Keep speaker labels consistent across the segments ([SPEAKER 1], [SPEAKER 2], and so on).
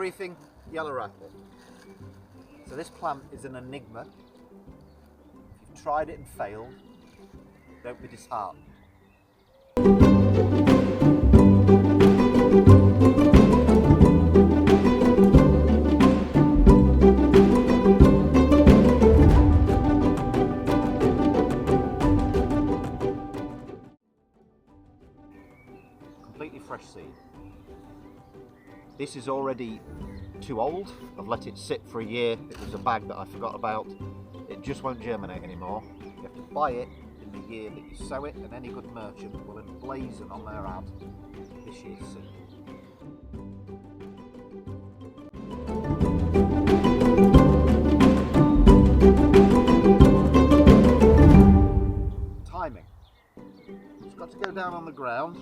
[SPEAKER 1] everything yellow rattle. So this plant is an enigma. If you've tried it and failed, don't be disheartened. Completely fresh seed. This is already too old. I've let it sit for a year. It was a bag that I forgot about. It just won't germinate anymore. You have to buy it in the year that you sow it, and any good merchant will emblazon on their ad this year's seed. Timing. It's got to go down on the ground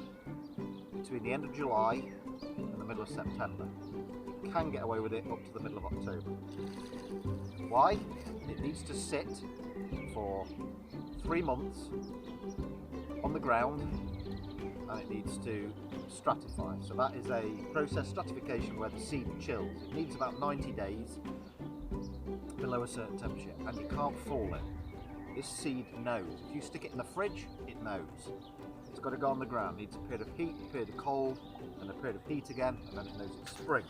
[SPEAKER 1] between the end of July and the middle of September. You can get away with it up to the middle of October. Why? It needs to sit for 3 months on the ground, and it needs to stratify. So that is a process stratification where the seed chills. It needs about 90 days below a certain temperature, and you can't fool it. This seed knows. If you stick it in the fridge, it knows. It's got to go on the ground. It needs a period of heat, a period of cold, and a period of heat again, and then it knows it's spring.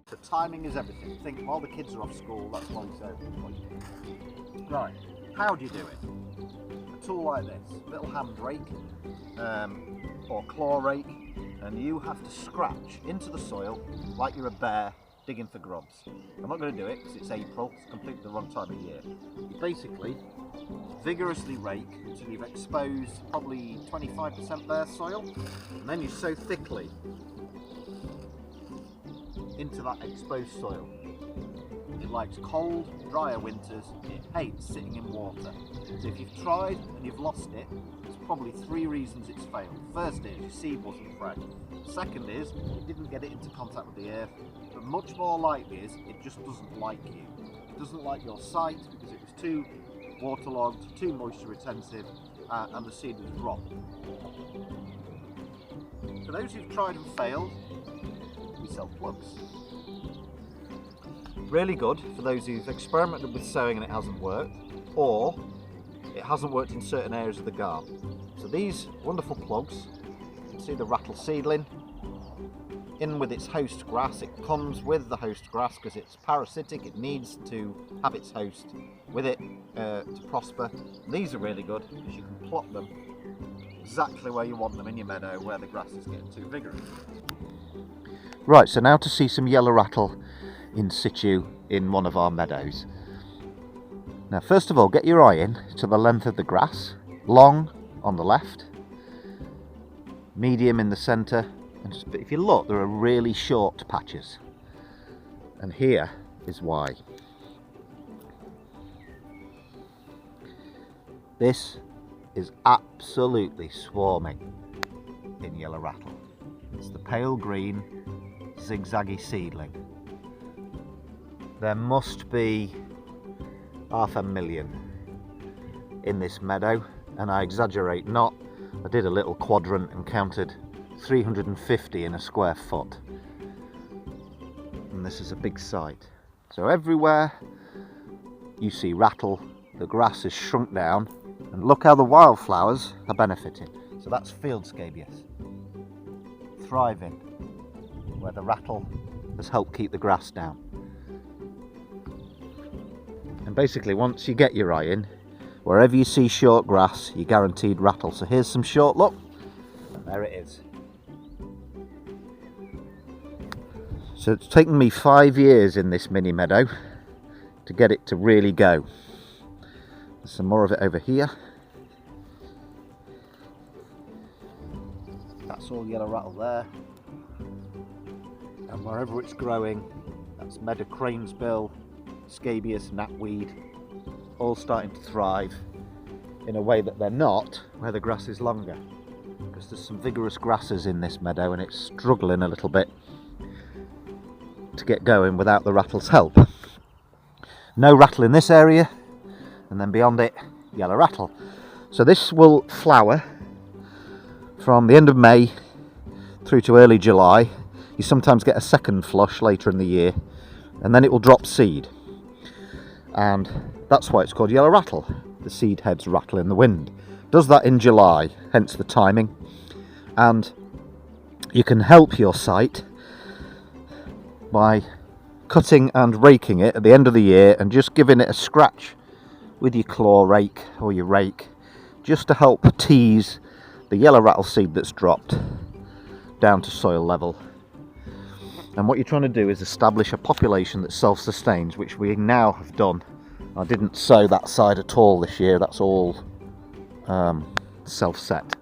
[SPEAKER 1] So timing is everything. Think while the kids are off school, that's why it's over. Right, how do you do it? A tool like this, little hand rake or claw rake, and you have to scratch into the soil like you're a bear digging for grubs. I'm not going to do it because it's April, it's completely the wrong time of year. You basically vigorously rake until you've exposed probably 25% bare soil, and then you sow thickly into that exposed soil. It likes cold, drier winters. It hates sitting in water. So if you've tried and you've lost it, there's probably 3 reasons it's failed. First is your seed wasn't fresh. Second is it didn't get it into contact with the earth. But much more likely is it just doesn't like you. It doesn't like your site because it was too waterlogged, too moisture retentive, and the seed was dropped. For those who've tried and failed, we sell plugs. Really good for those who've experimented with sowing and it hasn't worked, or it hasn't worked in certain areas of the garden. So these wonderful plugs, you can see the rattle seedling in with its host grass. It comes with the host grass because it's parasitic. It needs to have its host with it to prosper. And these are really good because you can plot them exactly where you want them in your meadow where the grass is getting too vigorous. Right, so now to see some yellow rattle in situ in one of our meadows. Now first of all, get your eye in to the length of the grass. Long on the left, medium in the centre, and just, if you look, there are really short patches, and here is why. This is absolutely swarming in yellow rattle. It's the pale green zigzaggy seedling. There must be 500,000 in this meadow, and I exaggerate not. I did a little quadrant and counted 350 in a square foot, and this is a big site. So everywhere you see rattle, the grass is shrunk down, and look how the wildflowers are benefiting. So that's field scabious, thriving where the rattle has helped keep the grass down. And basically, once you get your eye in, wherever you see short grass, you're guaranteed rattle. So here's some short, look, and there it is. So it's taken me 5 years in this mini meadow to get it to really go. There's some more of it over here. That's all yellow rattle there. And wherever it's growing, that's meadow cranesbill, scabious, knapweed, all starting to thrive in a way that they're not where the grass is longer, because there's some vigorous grasses in this meadow and it's struggling a little bit to get going without the rattle's help. No rattle in this area, and then beyond it, yellow rattle. So this will flower from the end of May through to early July. You sometimes get a second flush later in the year, and then it will drop seed, and that's why it's called yellow rattle. The seed heads rattle in the wind. Does that in July, hence the timing. And you can help your site by cutting and raking it at the end of the year and just giving it a scratch with your claw rake or your rake, just to help tease the yellow rattle seed that's dropped down to soil level. And what you're trying to do is establish a population that self-sustains, which we now have done. I didn't sow that side at all this year, that's all self-set.